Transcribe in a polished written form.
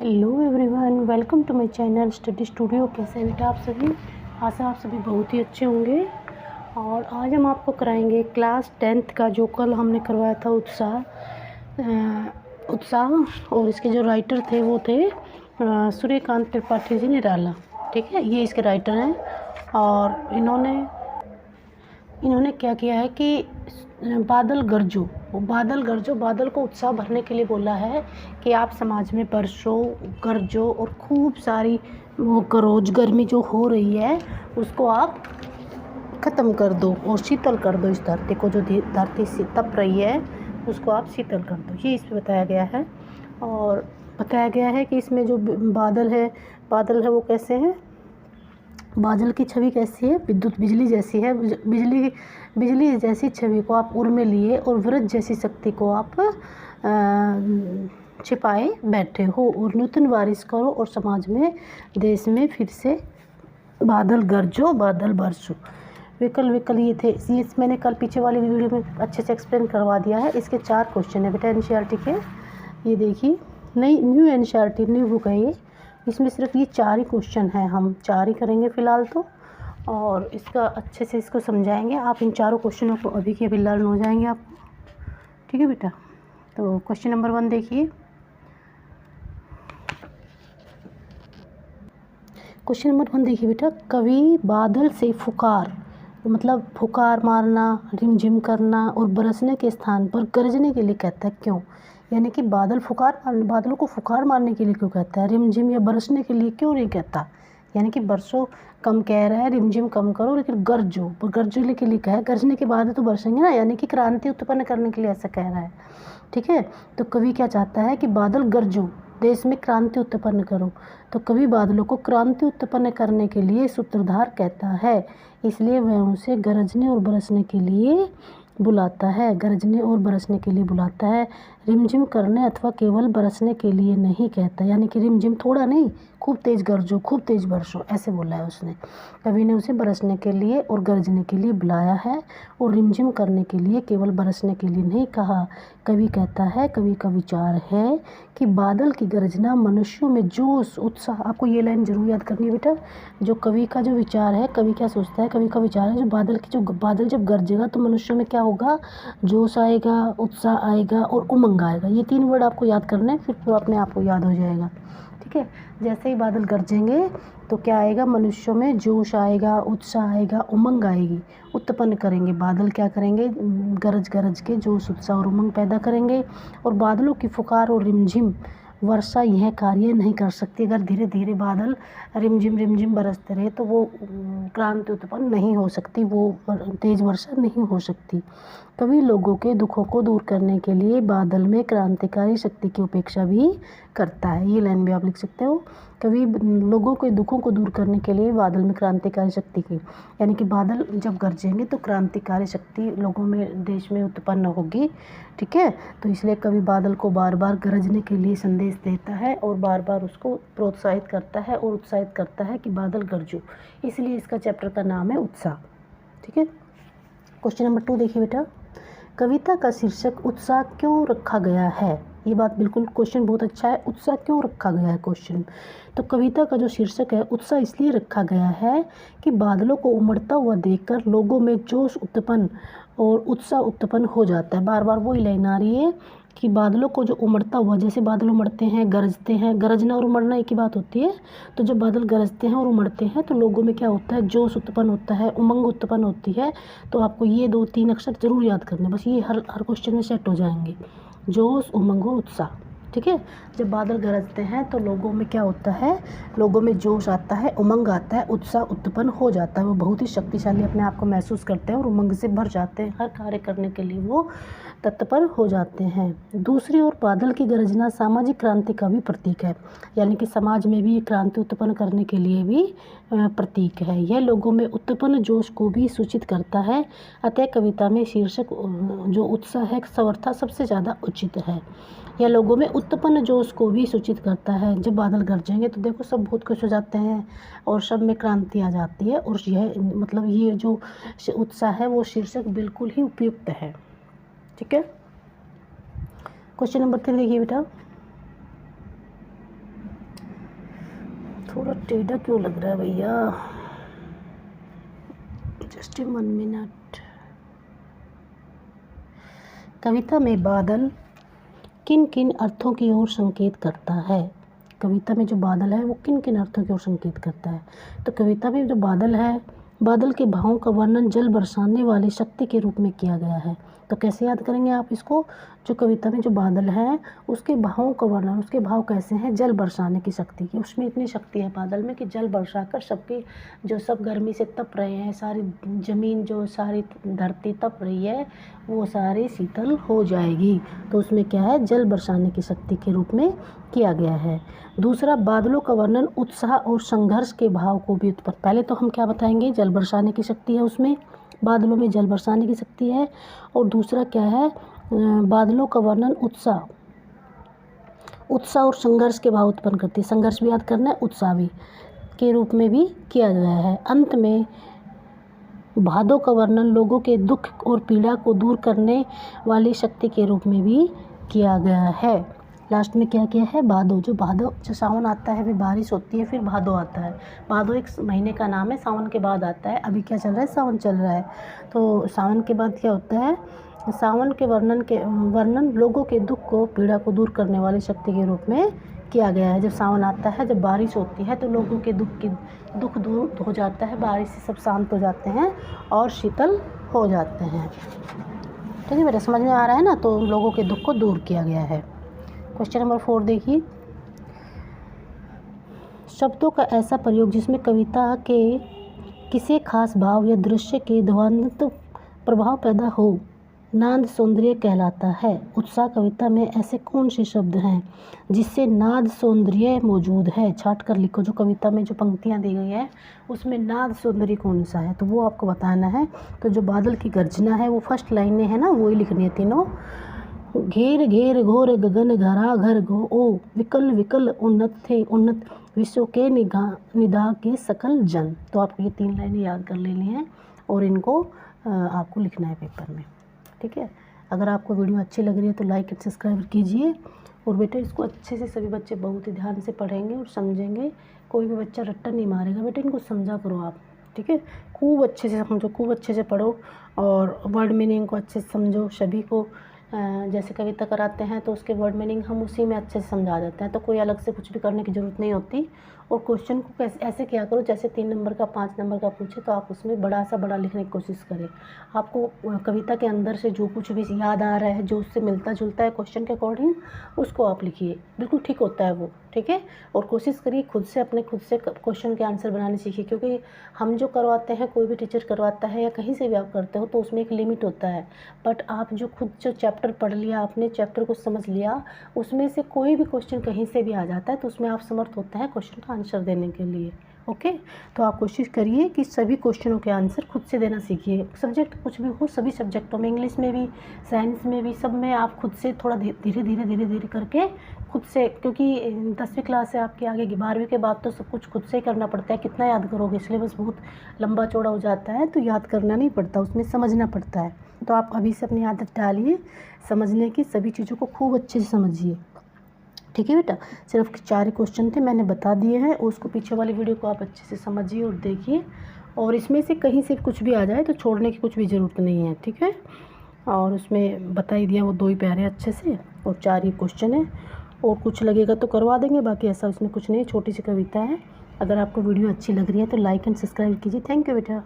Hello everyone, welcome to my channel study studio. कैसे हैं बेटा आप सभी? आशा आप सभी बहुत ही अच्छे होंगे। और आज हम आपको कराएंगे क्लास 10th का जो कल हमने करवाया था उत्साह। और इसके जो राइटर थे वो थे सूर्यकांत त्रिपाठी जी निराला। ठीक है, ये इसके राइटर हैं। और इन्होंने क्या किया है कि बादल गरजो, बादल को उत्साह भरने के लिए बोला है कि आप समाज में बरसो, गरजो और खूब सारी वो करो, गर्मी जो हो रही है उसको आप ख़त्म कर दो और शीतल कर दो। इस धरती को, जो धरती से तप रही है उसको आप शीतल कर दो, ये इसमें बताया गया है। और बताया गया है कि इसमें जो बादल है वो कैसे हैं। बादल की छवि कैसी है? बिजली जैसी है। बिजली जैसी छवि को आप उर में लिए और वृक्ष जैसी शक्ति को आप छिपाए बैठे हो। और नूतन बारिश करो और समाज में, देश में फिर से बादल गरजो, बादल बरसो। विकल ये थे। ये मैंने कल पीछे वाली वीडियो में अच्छे से एक्सप्लेन करवा दिया है। इसके 4 क्वेश्चन है बेटा एनसीईआरटी के। ये देखिए, नई न्यू एनसीईआरटी न्यू बुक है ये। इसमें सिर्फ ये 4 ही क्वेश्चन हैं, हम 4 ही करेंगे फ़िलहाल तो। और इसका अच्छे से इसको समझाएंगे। आप इन चारों क्वेश्चनों को अभी के अभी लर्न हो जाएंगे आपको। ठीक है बेटा, तो क्वेश्चन नंबर 1 देखिए। क्वेश्चन नंबर 1 देखिए बेटा। कवि बादल से फुकार, मतलब फुकार मारना, रिमझिम करना और बरसने के स्थान पर गरजने के लिए कहता है, क्यों? यानी कि बादलों को फुकार मारने के लिए क्यों कहता है? रिमझिम या बरसने के लिए क्यों नहीं कहता? यानी कि बरसो कम कह रहा है, रिमझिम कम करो, लेकिन गरजने के लिए कहा है। गरजने के बाद तो बरसेंगे ना, यानी कि क्रांति उत्पन्न करने के लिए ऐसा कह रहा है। ठीक है, तो कवि क्या चाहता है कि बादल गरजो, देश में क्रांति उत्पन्न करो। तो कवि बादलों को क्रांति उत्पन्न करने के लिए सूत्रधार कहता है, इसलिए वह उसे गरजने और बरसने के लिए बुलाता है। रिमझिम करने अथवा केवल बरसने के लिए नहीं कहता, यानी कि रिमझिम थोड़ा नहीं, खूब तेज़ गरजो, खूब तेज़ बरसो, ऐसे बोला है उसने। कवि ने उसे बरसने के लिए और गरजने के लिए बुलाया है, और रिमझिम करने के लिए, केवल बरसने के लिए नहीं कहा। कवि कहता है, कवि का विचार है कि बादल की गरजना मनुष्यों में जोश, उत्साह, आपको ये लाइन जरूर याद करनी है बेटा। जो कवि का जो विचार है, कवि क्या सोचता है, कवि का विचार है जो बादल जब गरजेगा तो मनुष्यों में क्या होगा? जोश आएगा, उत्साह आएगा और उमंग आएगा। ये 3 वर्ड आपको याद करना है, फिर तो अपने आप को याद हो जाएगा। ठीक है, जैसे ही बादल गरजेंगे तो क्या आएगा? मनुष्यों में जोश आएगा, उत्साह आएगा, उमंग आएगी, उत्पन्न करेंगे। बादल क्या करेंगे? गरज के जोश, उत्साह और उमंग पैदा करेंगे। और बादलों की फुकार और रिमझिम वर्षा यह कार्य नहीं कर सकती। अगर धीरे धीरे बादल रिमझिम बरसते रहे तो वो क्रांति उत्पन्न नहीं हो सकती, वो तेज़ वर्षा नहीं हो सकती। कवि लोगों के दुखों को दूर करने के लिए बादल में क्रांतिकारी शक्ति की उपेक्षा भी करता है। ये लाइन भी आप लिख सकते हो। कवि लोगों के दुखों को दूर करने के लिए बादल में क्रांतिकारी शक्ति की, यानी कि बादल जब गरजेंगे तो क्रांतिकारी शक्ति लोगों में, देश में उत्पन्न होगी। ठीक है, तो इसलिए कवि बादल को बार बार गरजने के लिए संदेश देता है और बार बार उसको प्रोत्साहित करता है और उत्साहित करता है कि बादल गरजो। इसलिए इसका चैप्टर का नाम है उत्साह। ठीक है, क्वेश्चन नंबर 2 देखिए बेटा। कविता का शीर्षक उत्साह क्यों रखा गया है? ये बात बिल्कुल, क्वेश्चन बहुत अच्छा है। उत्साह क्यों रखा गया है क्वेश्चन? तो कविता का जो शीर्षक है उत्साह इसलिए रखा गया है कि बादलों को उमड़ता हुआ देखकर लोगों में जोश उत्पन्न और उत्साह उत्पन्न हो जाता है। बार बार वही लाइन आ रही है कि बादलों को जो उमड़ता हुआ, जैसे बादल उमड़ते हैं, गरजते हैं, गरजना और उमड़ना एक ही बात होती है। तो जब बादल गरजते हैं और उमड़ते हैं तो लोगों में क्या होता है? जोश उत्पन्न होता है, उमंग उत्पन्न होती है। तो आपको ये 2-3 अक्षर जरूर याद करने, बस ये हर क्वेश्चन में सेट हो जाएंगे। जोश, उमंग और उत्साह। ठीक है, जब बादल गरजते हैं तो लोगों में क्या होता है? लोगों में जोश आता है, उमंग आता है, उत्साह उत्पन्न हो जाता है। वो बहुत ही शक्तिशाली अपने आप को महसूस करते हैं और उमंग से भर जाते हैं। हर कार्य करने के लिए वो तत्पर हो जाते हैं। दूसरी ओर बादल की गरजना सामाजिक क्रांति का भी प्रतीक है, यानी कि समाज में भी क्रांति उत्पन्न करने के लिए भी प्रतीक है। यह लोगों में उत्पन्न जोश को भी सूचित करता है। अतः कविता में शीर्षक जो उत्साह है, सर्वथा सबसे ज़्यादा उचित है। यह लोगों में उत्पन्न जोश को भी सूचित करता है। जब बादल गरजेंगे तो देखो सब बहुत खुश हो जाते हैं और सब में क्रांति आ जाती है। और यह मतलब ये जो उत्साह है वो शीर्षक बिल्कुल ही उपयुक्त है। ठीक है, क्वेश्चन नंबर 3 देखिए बेटा। थोड़ा टेढ़ा क्यों लग रहा है भैया? Just 1 minute. कविता में बादल किन किन अर्थों की ओर संकेत करता है? कविता में जो बादल है वो किन किन अर्थों की ओर संकेत करता है? तो कविता में जो बादल है, बादल के भावों का वर्णन जल बरसाने वाली शक्ति के रूप में किया गया है। तो कैसे याद करेंगे आप इसको? जो कविता में जो बादल है उसके भावों का वर्णन, उसके भाव कैसे हैं? जल बरसाने की शक्ति की, उसमें इतनी शक्ति है बादल में कि जल बरसाकर सबकी जो सब गर्मी से तप रहे हैं, सारी ज़मीन जो सारी धरती तप रही है वो सारी शीतल हो जाएगी। तो उसमें क्या है? जल बरसाने की शक्ति के रूप में किया गया है। दूसरा, बादलों का वर्णन उत्साह और संघर्ष के भाव को भी उत्पन्न, पहले तो हम क्या बताएंगे? जल बरसाने की शक्ति है उसमें, बादलों में जल बरसाने की शक्ति है। और दूसरा क्या है? बादलों का वर्णन उत्साह और संघर्ष के भाव उत्पन्न करती है। संघर्ष भी याद करना है, उत्साह भी के रूप में भी किया गया है। अंत में भादों का वर्णन लोगों के दुख और पीड़ा को दूर करने वाली शक्ति के रूप में भी किया गया है। लास्ट में क्या किया है? भादो, जो सावन आता है, फिर बारिश होती है, फिर भादो आता है। भादो एक महीने का नाम है, सावन के बाद आता है। अभी क्या चल रहा है? सावन चल रहा है। तो सावन के बाद क्या होता है? सावन के वर्णन लोगों के दुख को, पीड़ा को दूर करने वाली शक्ति के रूप में किया गया है। जब सावन आता है, जब बारिश होती है तो लोगों के दुख दूर हो जाता है, बारिश से सब शांत हो जाते हैं और शीतल हो जाते हैं। ठीक है बेटा, समझ में आ रहा है ना? तो लोगों के दुख को दूर किया गया है। क्वेश्चन नंबर 4 देखिए। शब्दों का ऐसा प्रयोग जिसमें कविता के किसी खास भाव या दृश्य के ध्वनित प्रभाव पैदा हो, नाद सौंदर्य कहलाता है। उत्साह कविता में ऐसे कौन से शब्द हैं जिससे नाद सौंदर्य मौजूद है? छाट कर लिखो। जो कविता में जो पंक्तियाँ दी गई हैं उसमें नाद सौंदर्य कौन सा है, तो वो आपको बताना है। तो जो बादल की गर्जना है वो फर्स्ट लाइनें है ना, वही लिखनी है तीनों। घेर घेर घोर गगन घरा घर घो ओ, विकल विकल उन्नत थे उन्नत विश्व के निदा के सकल जन। तो आपको ये 3 लाइनें याद कर लेनी है और इनको आपको लिखना है पेपर में। ठीक है। अगर आपको वीडियो अच्छी लग रही है तो लाइक एंड सब्सक्राइब कीजिए। और बेटा इसको अच्छे से सभी बच्चे बहुत ही ध्यान से पढ़ेंगे और समझेंगे। कोई भी बच्चा रट्टा नहीं मारेगा बेटा, इनको समझा करो आप। ठीक है। खूब अच्छे से समझो, खूब अच्छे से पढ़ो और वर्ड मीनिंग को अच्छे से समझो। सभी को जैसे कविता कराते हैं तो उसके वर्ड मीनिंग हम उसी में अच्छे से समझा देते हैं, तो कोई अलग से कुछ भी करने की ज़रूरत नहीं होती। और क्वेश्चन को कैसे ऐसे क्या करो, जैसे 3 नंबर का 5 नंबर का पूछे तो आप उसमें बड़ा सा बड़ा लिखने की कोशिश करें। आपको कविता के अंदर से जो कुछ भी याद आ रहा है, जो उससे मिलता जुलता है क्वेश्चन के अकॉर्डिंग, उसको आप लिखिए। बिल्कुल ठीक होता है वो। ठीक है। और कोशिश करिए खुद से क्वेश्चन के आंसर बनाने सीखिए, क्योंकि हम जो करवाते हैं, कोई भी टीचर करवाता है या कहीं से भी आप करते हो, तो उसमें एक लिमिट होता है। बट आप जो खुद जो चैप्टर पढ़ लिया, आपने चैप्टर को समझ लिया, उसमें से कोई भी क्वेश्चन कहीं से भी आ जाता है तो उसमें आप समर्थ होते हैं क्वेश्चन का आंसर देने के लिए। ओके। तो आप कोशिश करिए कि सभी क्वेश्चनों के आंसर खुद से देना सीखिए। सब्जेक्ट कुछ भी हो, सभी सब्जेक्टों में, इंग्लिश में भी, साइंस में भी, सब में आप खुद से थोड़ा धीरे धीरे करके खुद से, क्योंकि 10वीं क्लास से आपके आगे 12वीं के बाद तो सब कुछ खुद से ही करना पड़ता है। कितना याद करोगे? सिलेबस बहुत लंबा चौड़ा हो जाता है तो याद करना नहीं पड़ता, उसमें समझना पड़ता है। तो आप अभी से अपनी आदत डालिए समझने की, सभी चीज़ों को खूब अच्छे से समझिए। ठीक है बेटा। सिर्फ 4 क्वेश्चन थे, मैंने बता दिए हैं। उसको पीछे वाली वीडियो को आप अच्छे से समझिए और देखिए। और इसमें से कहीं से कुछ भी आ जाए तो छोड़ने की कुछ भी ज़रूरत नहीं है। ठीक है। और उसमें बता ही दिया वो 2 ही प्यारे अच्छे से, और 4 ही क्वेश्चन है। और कुछ लगेगा तो करवा देंगे, बाकी ऐसा इसमें कुछ नहीं, छोटी सी कविता है। अगर आपको वीडियो अच्छी लग रही है तो लाइक एंड सब्सक्राइब कीजिए। थैंक यू बेटा।